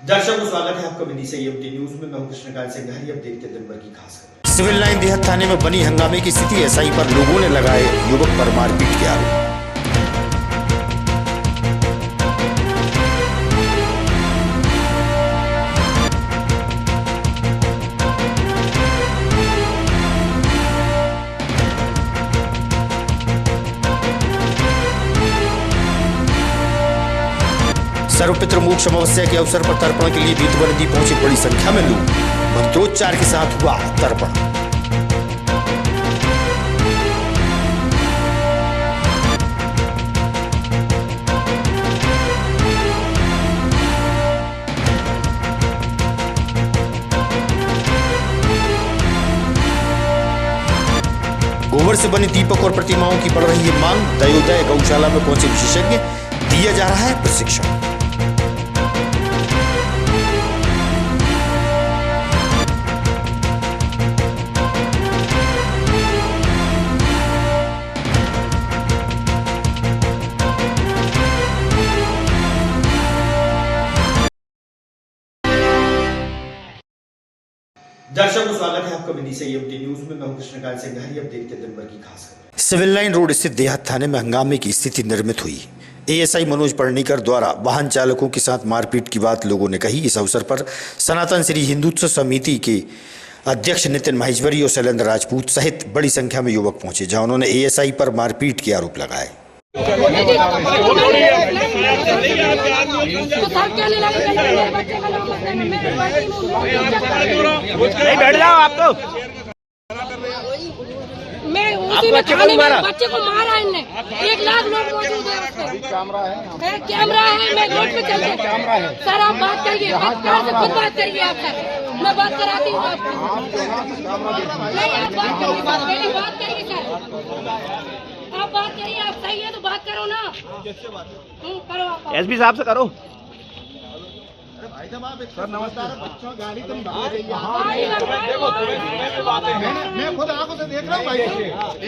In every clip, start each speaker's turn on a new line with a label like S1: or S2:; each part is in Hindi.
S1: दर्शकों को स्वागत है आपका विधि से एमटी न्यूज में। मैं हूं कृष्णकांत सिंघारी। अब देखते हैं दिन भर की खास खबर।
S2: सिविल लाइन देहत थाने में बनी हंगामे की स्थिति। एसआई पर लोगों ने लगाए युवक पर मारपीट के आरोप। सर्वपितृ मोक्ष अमावस्या के अवसर पर तर्पण के लिए बेतवा नदी पहुंची बड़ी संख्या में लोग। मंत्रोच्चार के साथ हुआ तर्पण। गोबर से बने दीपक और प्रतिमाओं की बढ़ रही है मांग। दयोदय गौशाला में पहुंचे विशेषज्ञ, दिया जा रहा है प्रशिक्षण।
S1: दर्शकों को स्वागत है आपका विधि से एमटी न्यूज में। मैं हूं कृष्णकांत सिंघारी। अब देखते हैं दिन भर की खास खबर।
S2: सिविल लाइन रोड स्थित देहात थाने में हंगामे की स्थिति निर्मित हुई। एएसआई मनोज पर्णिकर द्वारा वाहन चालकों के साथ मारपीट की बात लोगों ने कही। इस अवसर पर सनातन श्री हिंदुत्व समिति के अध्यक्ष नितिन माहेश्वरी और शैलेंद्र राजपूत सहित बड़ी संख्या में युवक पहुंचे, जहां उन्होंने एएसआई पर मारपीट के आरोप लगाए।
S3: बैठ जाओ आप तो।
S4: मैं उसी में थाने में बच्चे को मारा इनने। 1 लाख लोग मौजूद है उसमें। कैमरा है। मैं रोड पे चल के सर आप बात करिए, कार से खुद बात करिए आप सर। मैं बात कराती हूँ आपको। नहीं आप बात करिए, पहले बात करिए सर। आप बात करिए, आप सही है तो बात करो ना। करो आप।
S3: एसपी साहब से करो।
S5: सर नमस्कार। बच्चों गाड़ी तुम भाग रही है। मैं खुद आंखों से देख रहा हूँ भाई।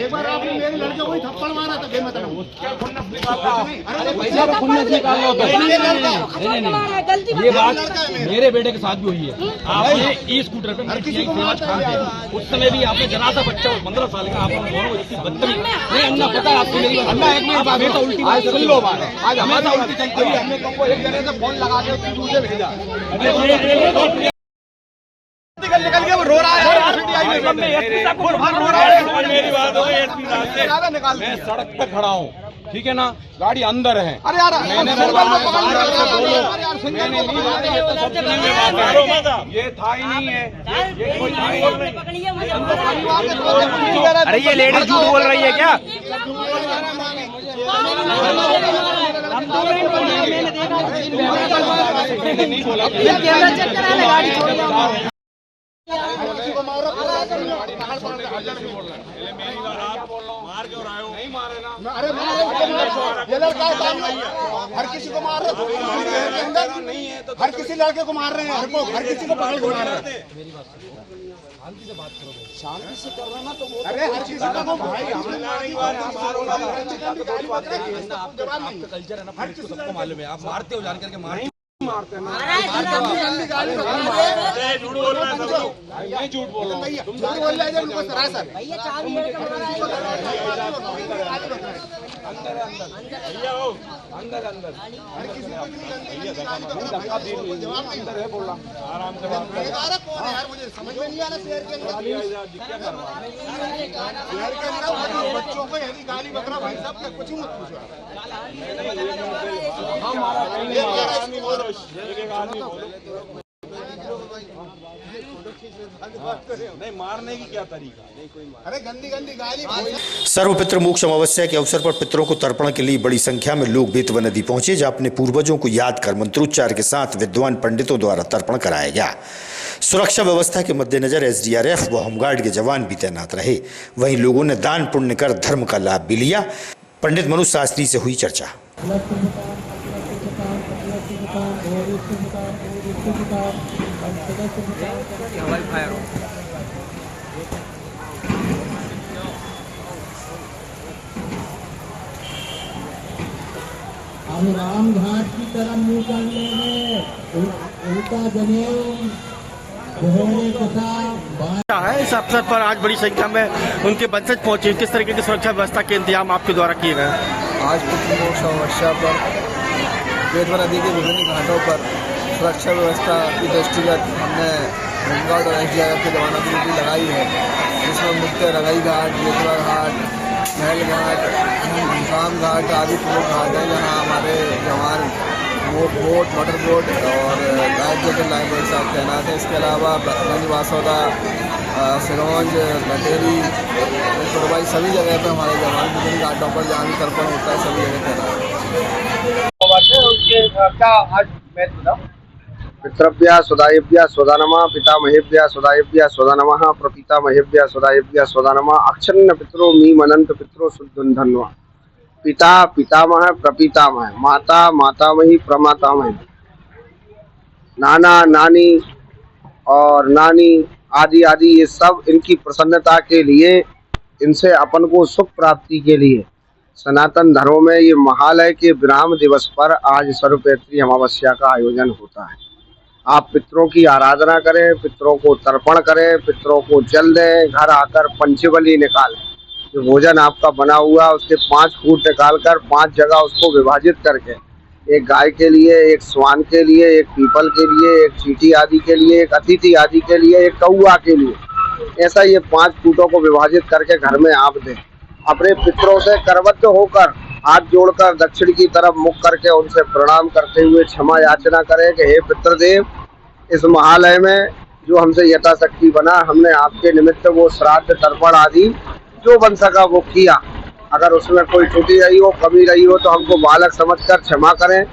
S5: एक बार आपने मेरे लड़के को ही थप्पड़ मारा था।
S6: ये बात मेरे बेटे के साथ भी हुई है। आपने ई स्कूटर पे उस समय भी आपने जरा सा बच्चा 15 साल का, आप बदतमीज अन्ना पता है आपको। मेरी अन्ना एक मिनट हमेशा उल्टी सुन लो बात। आज हमेशा उल्टी चलती है। हमने तुमको एक जगह से फोन लगा के दूसरे भेजा। निकल के वो रो रहा है। रो रहा है। मेरी बात हो गई। मैं सड़क पे खड़ा हूँ, ठीक है ना, गाड़ी अंदर है। अरे यार मैंने ये था ही नहीं है। ये कोई था ही नहीं।
S3: अरे ये लेडीज झूठ बोल रही है क्या?
S6: नहीं बोला। गाड़ी छोड़ मार क्यों रहे हो? नहीं मारे ना।
S5: अरे ये लड़का हर किसी को मार रहे हैं। हर किसी लड़के को मार रहे हैं। हर किसी को पकड़ के मार रहे हैं। शांति से बात करो। शांति से कर रहा ना तो वो। अरे हर किसी को भाई आपका कल्चर है ना, सबको मालूम है। आप मारते हो जान करके मारते मारते हैं।
S6: झूठ बोल रहा है। मैं झूठ बोल रहा हूँ।
S5: तुम झूठ बोल रहे हैं। उनको सरासर अंदर अंदर हर किसी को अंदर है। बोल रहा आराम से बात कौन है यार? मुझे समझ में नहीं आ रहा। शहर के अंदर बच्चों को यदि गाली बकरा भाई साहब कुछ मत पूछो।
S6: नहीं मारने की क्या तरीका? नहीं कोई
S5: अरे गंदी गंदी गाली।
S2: सर्वपितृ मोक्ष अमावस्या के अवसर पर पितरों को तर्पण के लिए बड़ी संख्या में लोग बेतवा नदी पहुंचे, जहां अपने पूर्वजों को याद कर मंत्रोच्चार के साथ विद्वान पंडितों द्वारा तर्पण कराया गया। सुरक्षा व्यवस्था के मद्देनजर एसडीआरएफ व होमगार्ड के जवान भी तैनात रहे। वहीं लोगों ने दान पुण्य कर धर्म का लाभ भी लिया। पंडित मनु शास्त्री से हुई चर्चा।
S7: अब राम घाट की तरफ मुंह करने में
S3: क्या है इस अवसर पर आज बड़ी संख्या में उनके वंशज पहुंचे, किस तरीके की सुरक्षा व्यवस्था के इंतजाम आपके द्वारा किए गए?
S7: आज पितृमोक्ष अमावस्या पर बेतवा नदी के विभिन्न घाटों पर सुरक्षा व्यवस्था की दृष्टिगत हमने होमगार्ड और SDRF के जवानों की ड्यूटी लगाई है, जिसमें मुख्य रंगाई घाट, बेतवा घाट, महल घाट, घनश्याम घाट आदि प्रमुख घाट हैं जहाँ हमारे जवान बोट, मोटर बोट और लाइफ जैकेट लाइफ साथ तैनात है। इसके अलावा गंज बासौदा, सिरौंज, लटेरी, कुरबाई सभी जगह पर हमारे जवान विभिन्न घाटों पर जहाँ भी तर्पण होता है सभी जगह तैनात है।
S8: पितृभ्यः स्वदायिभ्यः स्वधा नमः, पितामहेभ्यः स्वदायिभ्यः स्वधा नमः, प्रपितामहेभ्यः स्वदायिभ्यः स्वधा नमः। अक्षन्न पितरो मीमनंत पितरो शुद्धन्धन्वा। पिता पितामह प्रपितामह, माता मातामही प्रमातामही, नाना नानी और नानी आदि आदि, ये सब इनकी प्रसन्नता के लिए, इनसे अपन को सुख प्राप्ति के लिए सनातन धर्म में ये महालय के विराम दिवस पर आज सर्वपितृ अमावस्या का आयोजन होता है। आप पितरों की आराधना करें, पितरों को तर्पण करें, पितरों को जल दें, घर आकर पंचबली निकालें। जो भोजन आपका बना हुआ उसके 5 फूट निकालकर 5 जगह उसको विभाजित करके, एक गाय के लिए, एक स्वान के लिए, एक पीपल के लिए, एक चींटी आदि के लिए, एक अतिथि आदि के लिए, एक कौआ के लिए, ऐसा ये 5 फूटों को विभाजित करके घर में आप दें। अपने पितरों से करबद्ध होकर हाथ जोड़कर दक्षिण की तरफ मुख करके उनसे प्रणाम करते हुए क्षमा याचना करें कि हे पितृदेव, इस महालय में जो हमसे यथाशक्ति बना, हमने आपके निमित्त वो श्राद्ध तर्पण आदि जो बन सका वो किया। अगर उसमें कोई त्रुटि रही हो, कमी रही हो तो हमको बालक समझकर क्षमा करें।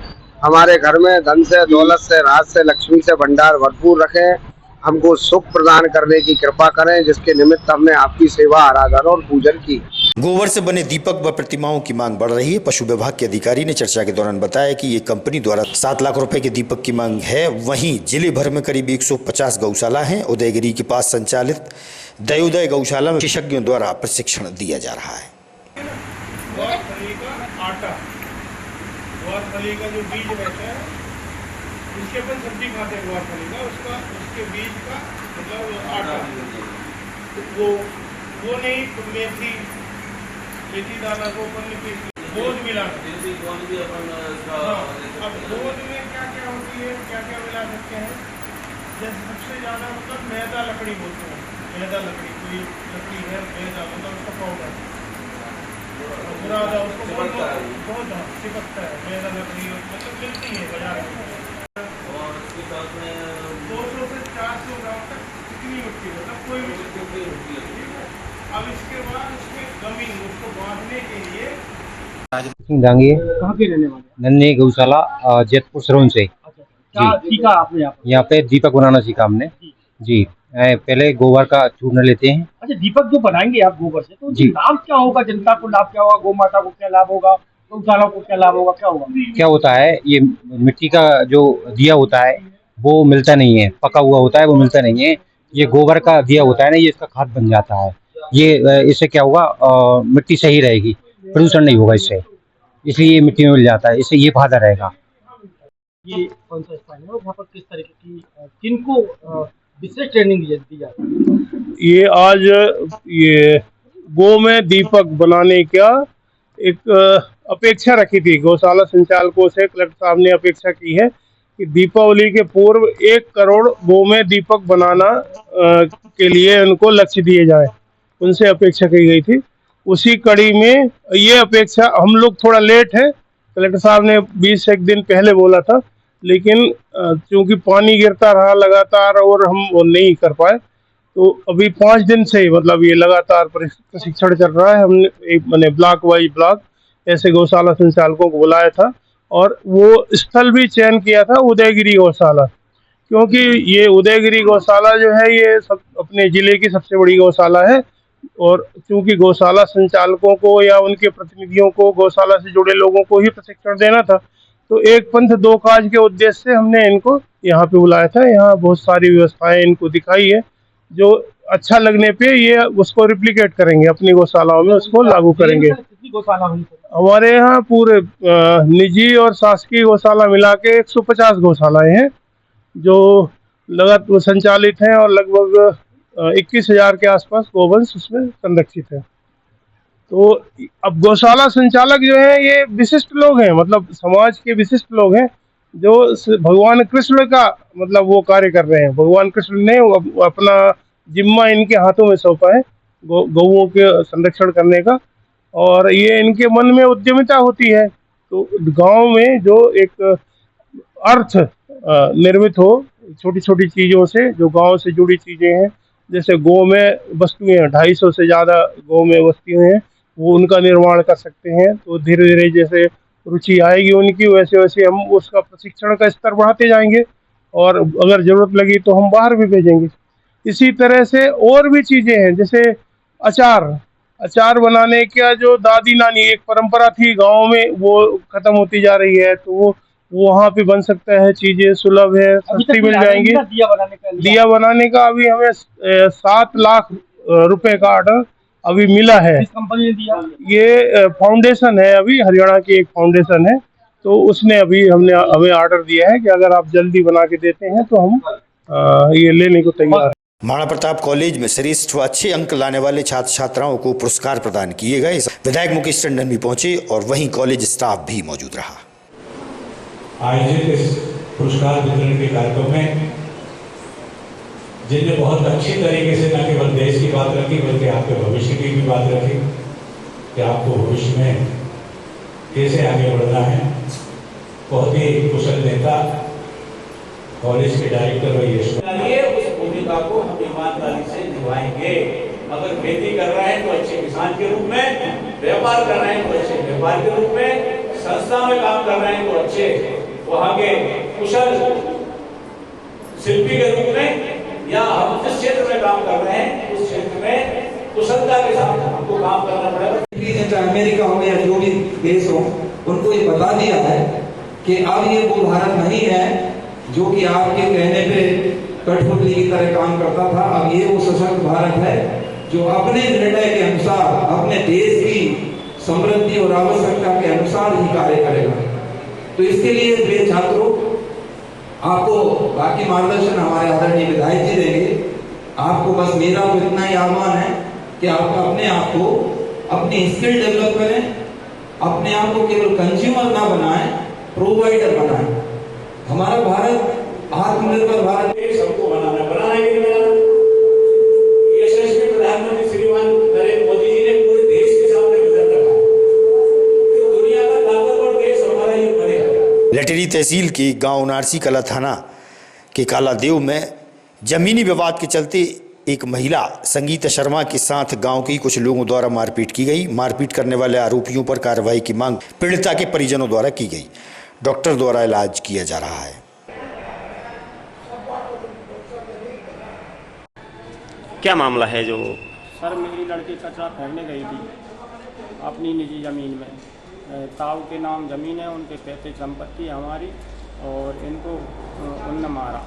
S8: हमारे घर में धन से, दौलत से, राज से, लक्ष्मी से भंडार भरपूर रखें। हमको सुख प्रदान करने की कृपा करें, जिसके निमित्त हमने आपकी सेवा, आराधना और पूजन की।
S2: गोबर से बने दीपक व प्रतिमाओं की मांग बढ़ रही है। पशु विभाग के अधिकारी ने चर्चा के दौरान बताया कि ये कंपनी द्वारा 7 लाख रुपए के दीपक की मांग है। वहीं जिले भर में करीब 150 गौशाला हैं। उदयगिरी के पास संचालित दयोदय गौशाला में विशेषज्ञों द्वारा प्रशिक्षण दिया जा रहा है।
S9: ग्वारफली का आटा, ग्वारफली का जो बीज रहता है उसके अपन सब्जी खाते हैं, ग्वारफली का उसके बीज का मतलब आटा, तो वो नहीं, तो मेथी दाना को अपन गोद मिला सकते हैं। अब गोद में क्या क्या होती है, क्या क्या मिला सकते हैं? जैसे सबसे ज़्यादा मतलब मैदा लकड़ी बोलते हैं, मैदा लकड़ी, कोई लकड़ी है मैदा मतलब उसका पाउडर बुरादा, उसको बहुत चिपकता है मैदा लकड़ी, मतलब मिलती है बाजार में। और उसके साथ में 200 से 400 ग्राम तक चिकनी मिट्टी, मतलब कोई भी चिकनी मिट्टी लगती है। अब इसके बाद उसमें जमीन उसको बांधने के लिए
S10: डांगी
S6: कहाँ के रहने वाले?
S10: नन्ही गौशाला जैतपुर सरोन से।
S6: क्या सीखा आपने
S10: यहाँ पे दीपक बनाना सीखा हमने जी। पहले गोबर का चूर्ण लेते हैं।
S6: अच्छा, दीपक जो बनाएंगे आप गोबर से, तो
S10: जी,
S6: लाभ क्या होगा? जनता को लाभ क्या होगा? गौ माता को क्या लाभ होगा? गौशाला को क्या लाभ होगा? क्या होगा?
S10: क्या होता है, ये मिट्टी का जो दिया होता है वो मिलता नहीं है, पका हुआ होता है वो मिलता नहीं है। ये गोबर का दिया होता है ना, ये इसका खाद बन जाता है। ये इससे क्या होगा, मिट्टी सही रहेगी, प्रदूषण नहीं होगा इससे, इसलिए ये मिट्टी में मिल जाता है, इससे ये फायदा रहेगा।
S6: ये कौन सा स्थान है और यहाँ पर किस तरीके की किनको विशेष ट्रेनिंग दी जाती है?
S9: ये आज ये गो में दीपक बनाने का एक अपेक्षा रखी थी, गौशाला संचालकों से कलेक्टर साहब ने अपेक्षा की है कि दीपावली के पूर्व 1 करोड़ गो में दीपक बनाना के लिए उनको लक्ष्य दिए जाए, उनसे अपेक्षा की गई थी। उसी कड़ी में ये अपेक्षा, हम लोग थोड़ा लेट है, कलेक्टर साहब ने 20 एक दिन पहले बोला था, लेकिन क्योंकि पानी गिरता रहा लगातार और हम वो नहीं कर पाए, तो अभी 5 दिन से मतलब ये लगातार प्रशिक्षण चल रहा है। हमने एक मैंने ब्लॉक वाइज ब्लॉक ऐसे गौशाला संचालकों को बुलाया था और वो स्थल भी चयन किया था उदयगिरी गौशाला, क्योंकि ये उदयगिरी गौशाला जो है ये सब अपने जिले की सबसे बड़ी गौशाला है। और क्योंकि गौशाला संचालकों को या उनके प्रतिनिधियों को, गौशाला से जुड़े लोगों को ही प्रशिक्षण देना था, तो एक पंथ दो काज के उद्देश्य से हमने इनको यहाँ पे बुलाया था। यहाँ बहुत सारी व्यवस्थाएं इनको दिखाई है, जो अच्छा लगने पे ये उसको रिप्लिकेट करेंगे, अपनी गौशालाओं में उसको लागू करेंगे। हमारे यहाँ पूरे निजी और शासकीय गौशाला मिला के 150 गौशालाएं हैं जो लगातार संचालित हैं और लगभग 21,000 के आसपास गोवंश उसमें संरक्षित है। तो अब गौशाला संचालक जो है ये विशिष्ट लोग हैं, मतलब समाज के विशिष्ट लोग हैं जो भगवान कृष्ण का मतलब वो कार्य कर रहे हैं। भगवान कृष्ण ने अपना जिम्मा इनके हाथों में सौंपा है गौओं के संरक्षण करने का, और ये इनके मन में उद्यमिता होती है। तो गांव में जो एक अर्थ निर्मित हो छोटी छोटी चीज़ों से, जो गांव से जुड़ी चीज़ें हैं, जैसे गौ में वस्तुएं 250 से ज़्यादा गौ में वस्तुएं हैं, वो उनका निर्माण कर सकते हैं। तो धीरे धीरे जैसे रुचि आएगी उनकी, वैसे वैसे हम उसका प्रशिक्षण का स्तर बढ़ाते जाएंगे, और अगर ज़रूरत लगी तो हम बाहर भी भेजेंगे। इसी तरह से और भी चीज़ें हैं, जैसे अचार बनाने का जो दादी नानी एक परंपरा थी गाँव में, वो खत्म होती जा रही है। तो वो वहाँ पे बन सकता है, चीज़ें सुलभ है, सस्ती मिल जाएंगी। दिया बनाने का अभी हमें 7 लाख रुपए का ऑर्डर अभी मिला है।
S6: कंपनी ने दिया?
S9: ये फाउंडेशन है, अभी हरियाणा की एक फाउंडेशन है, तो उसने अभी हमें ऑर्डर दिया है कि अगर आप जल्दी बना के देते हैं तो हम ये लेने को तैयार हैं।
S2: महाराणा प्रताप कॉलेज में श्रेष्ठ व अच्छे अंक लाने वाले छात्र छात्राओं को पुरस्कार प्रदान किए गए। विधायक मुकेश टंडन भी पहुंचे और वहीं कॉलेज स्टाफ भी मौजूद रहा।
S11: आयोजित इस पुरस्कार वितरण के कार्यक्रम में जिनने बहुत अच्छी तरीके से न केवल देश की बात रखी बल्कि आपके भविष्य की भी बात रखी कि आपको भविष्य में कैसे आगे बढ़ना है, बहुत ही कुशल नेता कॉलेज के डायरेक्टर रहिए। उस भूमिका को हम ईमानदारी से निभाएंगे। अगर खेती कर रहे हैं तो अच्छे किसान के रूप में, व्यापार कर रहे हैं तो अच्छे व्यापार के रूप में, संस्था में काम कर रहे हैं तो अच्छे वहाँ के कुशल शिल्पी के रूप में, या हम जिस क्षेत्र में काम कर रहे हैं उस क्षेत्र में कुशलता के साथ हमको काम करना पड़ेगा।
S12: चाहे अमेरिका हो या जो भी देश हो, उनको ये बता दिया है कि अब ये वो भारत नहीं है जो कि आपके कहने पे कठपुतली की तरह काम करता था। अब ये वो सशक्त भारत है जो अपने निर्णय के अनुसार अपने देश की समृद्धि और आवश्यकता के अनुसार ही कार्य करेगा। तो इसके लिए प्रिय छात्रों, आपको बाकी मार्गदर्शन हमारे आदरणीय विधायक जी देंगे। आपको बस मेरा तो इतना ही आह्वान है कि आप अपने आप को अपनी स्किल डेवलप करें, अपने आप को केवल कंज्यूमर ना बनाएं, प्रोवाइडर बनाएं। हमारा भारत आत्मनिर्भर भारत
S11: सबको बनाना के लिए यशस्वी प्रधानमंत्री श्रीमान नरेंद्र मोदी जी ने पूरे देश के सामने विजन रखा कि दुनिया का ताकतवर देश हमारा ये बनेगा।
S2: लटेरी तहसील के गांव नारसी कला थाना के कालादेव में जमीनी विवाद के चलते एक महिला संगीता शर्मा के साथ गांव के कुछ लोगों द्वारा मारपीट की गई। मारपीट करने वाले आरोपियों पर कार्रवाई की मांग पीड़िता के परिजनों द्वारा की गई। डॉक्टर द्वारा इलाज किया जा रहा है।
S13: क्या मामला है? जो
S3: सर, मेरी लड़की कचरा फेंकने गई थी अपनी निजी ज़मीन में। ताऊ के नाम ज़मीन है, उनके पैतृक संपत्ति है हमारी, और इनको उनने मारा।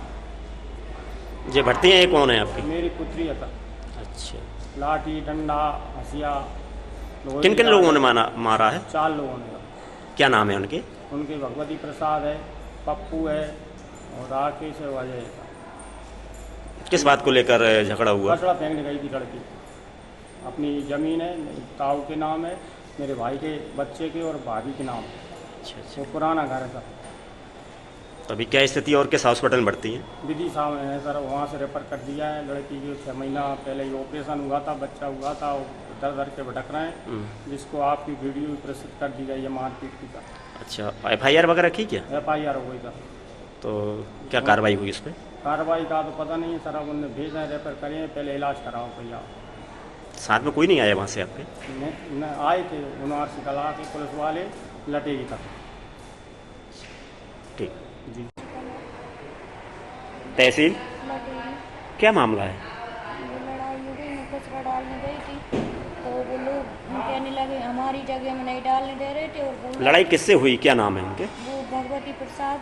S13: ये भर्ती है, कौन है आपकी?
S3: मेरी पुत्री है।
S13: अच्छा।
S3: लाठी, डंडा, हसिया।
S13: किन किन लोगों ने मारा है?
S3: 4 लोगों ने।
S13: क्या नाम है उनके?
S3: उनके भगवती प्रसाद है, पप्पू है और राकेश है, अजय है।
S13: किस बात को लेकर झगड़ा हुआ?
S3: कचरा फेंकने गई थी लड़की। अपनी ज़मीन है, ताऊ के नाम है, मेरे भाई के बच्चे के और भाभी के नाम।
S13: अच्छा।
S3: वो पुराना घर है सर।
S13: तो अभी क्या स्थिति और किस हॉस्पिटल में भर्ती है?
S3: विधि साहब है सर, वहाँ से रेफर कर दिया है। लड़की की 6 महीना पहले ही ऑपरेशन हुआ था, बच्चा हुआ था, दर दर के भटक रहे हैं, जिसको आपकी वीडियो प्रसिद्ध कर दी गई है मारपीट की।
S13: अच्छा, FIR वगैरह की क्या?
S3: FIR हो गई सर।
S13: तो क्या कार्रवाई हुई उस पर?
S3: कार्रवाई का तो पता नहीं है सर, अब उन्होंने भेजा है, रेफर करें, पहले इलाज कराओ भैया।
S13: साथ में कोई नहीं आया वहाँ से आपके?
S3: न आए थे, उनारसी कला के पुलिस वाले लटेगी तक।
S13: ठीक
S3: जी।
S13: तहसील क्या मामला है?
S4: लड़ाई हो गई, मैं कचरा डालने गई थी तो वो लोग कहने लगे हमारी जगह में नहीं डालने दे रहे थे। और
S13: लड़ाई किससे हुई? क्या नाम है उनके?
S4: वो भगवती प्रसाद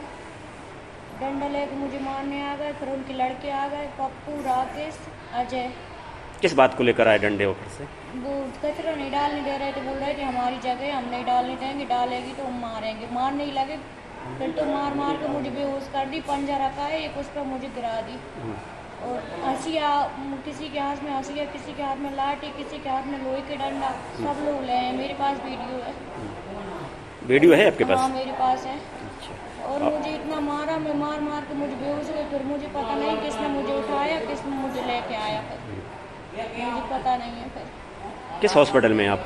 S4: डंडा लेके मुझे मारने आ गए। फिर उनके लड़के आ गए, पप्पू, राकेश, अजय।
S13: किस बात को लेकर आए डंडे ऊपर से?
S4: वो कचरा नहीं डालने दे रहे थे, बोल रहे थे हमारी जगह हम नहीं डालने देंगे, डालेगी तो हम मारेंगे। मारने ही लगे, फिर तो मार मार के मुझे बेहोश कर दी, पंजा रखा है एक उस पर मुझे गिरा दी। और हंसिया, किसी के हाथ में हंसिया, किसी के हाथ में लाठी, किसी के हाथ में लोहे के डंडा, सब लोग ले हैं। मेरे पास वीडियो है।
S13: वीडियो है आपके पास?
S4: हाँ मेरे पास है। और मुझे इतना मारा, मैं मार मार के मुझे बेहोश हो गई। फिर मुझे पता नहीं किसने मुझे उठाया, किसने मुझे लेके आया, फिर मुझे पता नहीं है। फिर
S13: किस हॉस्पिटल में आप?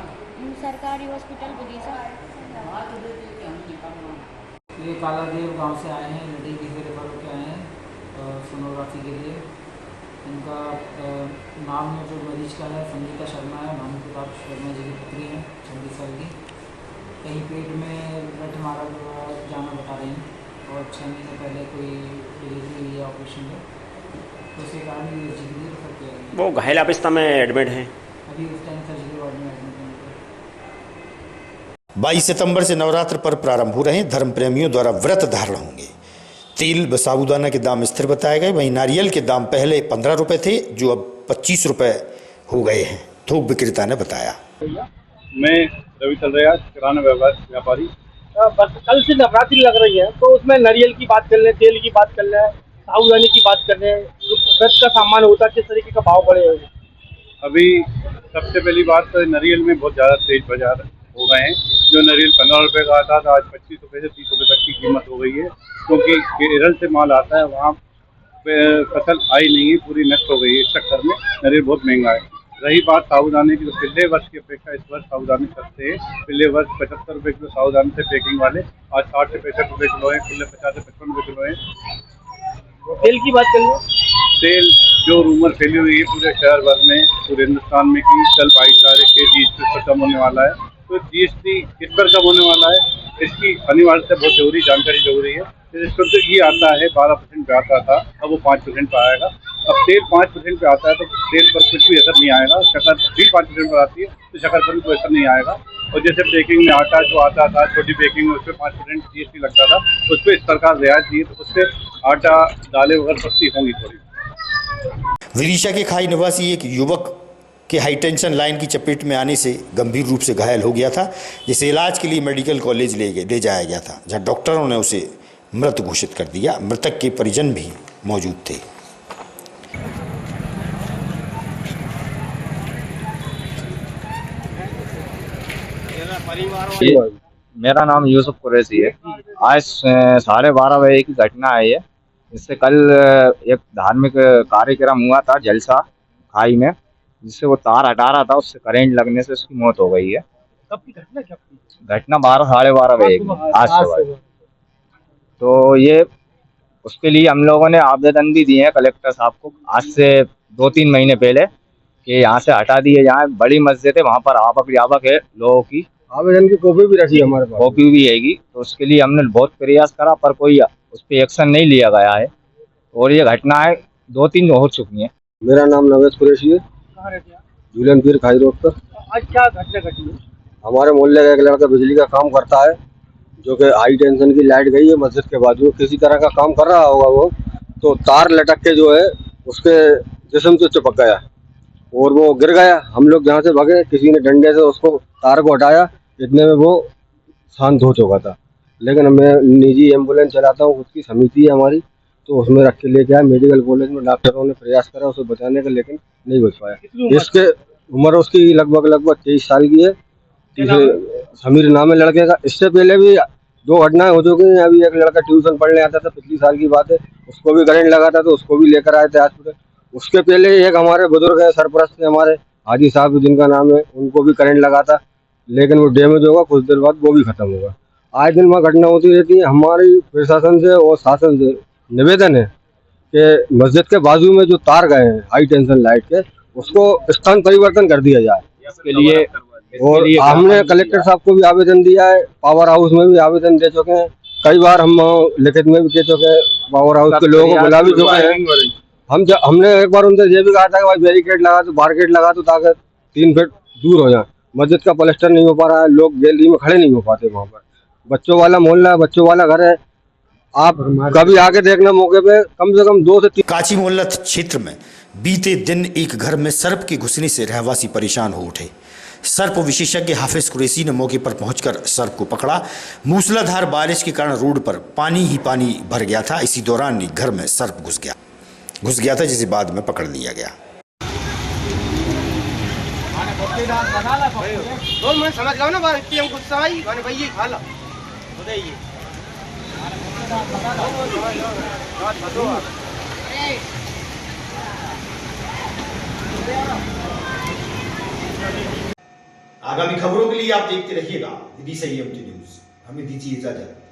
S4: सरकारी हॉस्पिटल विदिशा।
S12: ये कालादेव गांव से आए हैं, नदी की रेफर होकर आए हैं सोनोग्राफी के लिए। इनका नाम जो मरीज का है संगीता शर्मा है, भानु प्रताप शर्मा जी की पुत्री है, 26 साल की। कहीं पेट में ब्लड मारा जाना बता रही हैं और 6 महीने पहले कोई डिलीवरी हुई है ऑपरेशन में, तो उसके कारण ये सर्जरी रेफर किया गया।
S13: वो घायल अवस्था में एडमिट हैं?
S12: अभी उस टाइम सर्जरी वार्ड में एडमिट हैं।
S2: 22 सितंबर से नवरात्र पर प्रारंभ हो रहे हैं। धर्म प्रेमियों द्वारा व्रत धारण होंगे। तेल व साबूदाना के दाम स्थिर बताए गए। वहीं नारियल के दाम पहले 15 रुपए थे, जो अब 25 रुपए हो गए हैं, थोक विक्रेता ने बताया।
S9: मैं रवि चंद्रयास, किराना व्यापारी।
S6: बस कल से नवरात्रि लग रही है, तो उसमें नारियल की बात कर लें, तेल की बात कर लें, साबूदाने की बात कर लें, जो व्रत का सामान होता है किस तरीके का भाव बढ़े हुए।
S9: अभी सबसे पहली बात तो नारियल में बहुत ज़्यादा तेज बाजार हो गए हैं। जो नारियल 15 रुपए का आता था, आज 25 रुपए से 30 रुपए तक की कीमत हो गई है, क्योंकि केरल से माल आता है, वहाँ फसल आई नहीं है, पूरी नष्ट हो गई है। इस चक्कर में नारियल बहुत महंगा है। रही बात साबूदाने की, तो पिछले वर्ष की अपेक्षा इस वर्ष साबूदाने सस्ते हैं। पिछले वर्ष 75 रुपए किलो साबूदाने से पैकिंग वाले, आज 60 से 65 रुपए किलो है। पिछले 50 से 55 रुपए किलो है।
S6: तेल की बात कर लें,
S9: तेल जो रूमर फैली हुई है पूरे शहर भर में, पूरे हिंदुस्तान में कि कल भाईचारे के जीएसटी पर कम होने वाला है, तो जीएसटी किस पर कम होने वाला है, इसकी अनिवार्यता बहुत जरूरी जानकारी जरूरी है। इस पर तो ये आता है 12% पे आता था, अब वो 5% पे आएगा। अब तेल 5% पे आता है तो तेल पर कुछ भी असर नहीं आएगा। शक्कर भी 5% पर आती है तो शक्कर पर भी कोई असर नहीं आएगा। और जैसे पैकिंग में आटा जो आता था, छोटी पैकिंग में, उस पर 5% जीएसटी लगता था, उस पर सरकार रियायत दी, तो उससे आटा दालें वगैरह सस्ती होंगी थोड़ी।
S2: विदिशा के खाई निवासी एक युवक के हाईटेंशन लाइन की चपेट में आने से गंभीर रूप से घायल हो गया था, जिसे इलाज के लिए मेडिकल कॉलेज ले जाया गया था, जहां डॉक्टरों ने उसे मृत घोषित कर दिया। मृतक के परिजन भी मौजूद थे।
S14: मेरा नाम यूसुफ कुरैशी है। आज 12:30 बजे की घटना है ये। इससे कल एक धार्मिक कार्यक्रम हुआ था जलसा खाई में, जिससे वो तार हटा रहा था, उससे करंट लगने से उसकी मौत हो गई है।
S6: कब की घटना? क्या
S14: घटना 12-12:30 बजे की आज सुबह। तो ये उसके लिए हम लोगों ने आवेदन भी दिए हैं कलेक्टर साहब को आज से 2-3 महीने पहले, कि यहाँ से हटा दिए जाए। बड़ी मस्जिद है, वहाँ पर आवक है लोगों की।
S5: आवेदन की कॉपी भी रखी है हमारे पास,
S14: कॉपी भी हैगी। तो उसके लिए हमने बहुत प्रयास करा, पर कोई उस पर एक्शन नहीं लिया गया है, और ये घटनाएं 2-3 हो चुकी हैं।
S5: मेरा नाम नवेश कुरैशी है, झूलन पीर खाई रोड पर।
S6: आज क्या घटना घटी है?
S5: हमारे मोहल्ले का एक लड़का बिजली का काम करता है, जो कि हाई टेंशन की लाइट गई है मस्जिद के बाजू, किसी तरह का काम कर रहा होगा वो, तो तार लटक के जो है उसके जिस्म से चिपक गया और वो गिर गया। हम लोग जहाँ से भागे, किसी ने डंडे से उसको तार को हटाया, इतने में वो शांत हो चुका था। लेकिन मैं निजी एम्बुलेंस चलाता हूँ, उसकी समिति है हमारी, तो उसमें रख के लेके आए मेडिकल कॉलेज में। डॉक्टरों ने प्रयास करा उसे बचाने का, लेकिन नहीं बच पाया। इसके उम्र उसकी लगभग 23 साल की है। समीर नाम है लड़के का। इससे पहले भी 2 घटनाएं हो चुकी हैं। अभी एक लड़का ट्यूशन पढ़ने आता था, पिछली साल की बात है, उसको भी करंट लगा था, तो उसको भी लेकर आए थे हॉस्पिटल। उसके पहले एक हमारे बुजुर्ग है, सरपरस्त थे हमारे, हाजी साहब जिनका नाम है, उनको भी करंट लगा था, लेकिन वो डैमेज होगा, कुछ देर बाद वो भी खत्म होगा। आज दिन में घटना होती रहती है। हमारी प्रशासन से और शासन से निवेदन है कि मस्जिद के बाजू में जो तार गए हैं हाई टेंशन लाइट के, उसको स्थान परिवर्तन कर दिया जाए। इसके लिए और हमने कलेक्टर साहब को भी आवेदन दिया है, पावर हाउस में भी आवेदन दे चुके हैं, कई बार हम लिखित में भी दे चुके हैं, पावर हाउस के लोगों को बुला भी चुके हैं। हमने एक बार उनसे ये भी कहा था कि भाई बैरिकेड लगा दो, बारकेड लगा दो, ताकि 3 फीट दूर हो जाए। मस्जिद का प्लास्टर नहीं हो पा रहा है, लोग गैलरी में खड़े नहीं हो पाते, वहाँ पर बच्चों वाला मोहल्ला है, बच्चों वाला घर है। आप कभी आके देखना मौके पे, कम से कम 2 से 3।
S2: काची मोहल्ला क्षेत्र में बीते दिन एक घर में सर्प के घुसने से रहवासी परेशान हो उठे। सर्प विशेषज्ञ हाफिज कुरैशी ने मौके पर पहुंचकर सर्प को पकड़ा। मूसलाधार बारिश के कारण रोड पर पानी ही पानी भर गया था। इसी दौरान ही घर में सर्प घुस गया था, जिसे बाद में पकड़ लिया गया।
S5: समझ लो ना गुस्सा आई भैया खा लो
S1: आगामी खबरों के लिए आप देखते रहिएगा विधि संयम न्यूज। हमें दीजिए इजाजत।